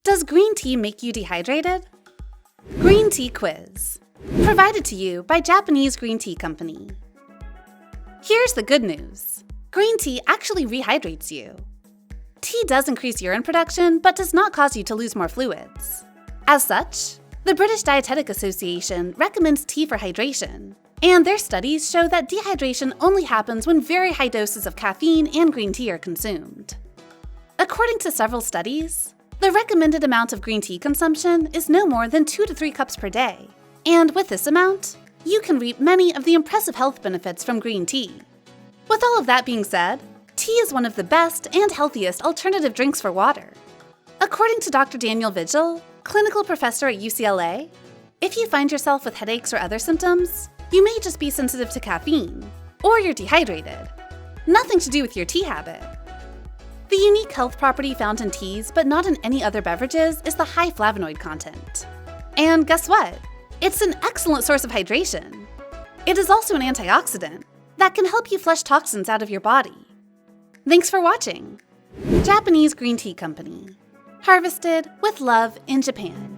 Does green tea make you dehydrated? Green Tea Quiz. Provided to you by Japanese Green Tea Company. Here's the good news. Green tea actually rehydrates you. Tea does increase urine production, but does not cause you to lose more fluids. As such, the British Dietetic Association recommends tea for hydration, and their studies show that dehydration only happens when very high doses of caffeine and green tea are consumed. According to several studies, the recommended amount of green tea consumption is no more than 2 to 3 cups per day, and with this amount, you can reap many of the impressive health benefits from green tea. With all of that being said, tea is one of the best and healthiest alternative drinks for water. According to Dr. Daniel Vigil, clinical professor at UCLA, if you find yourself with headaches or other symptoms, you may just be sensitive to caffeine, or you're dehydrated. Nothing to do with your tea habit. The unique health property found in teas, but not in any other beverages, is the high flavonoid content. And guess what? It's an excellent source of hydration. It is also an antioxidant that can help you flush toxins out of your body. Thanks for watching. Japanese Green Tea Company. Harvested with love in Japan.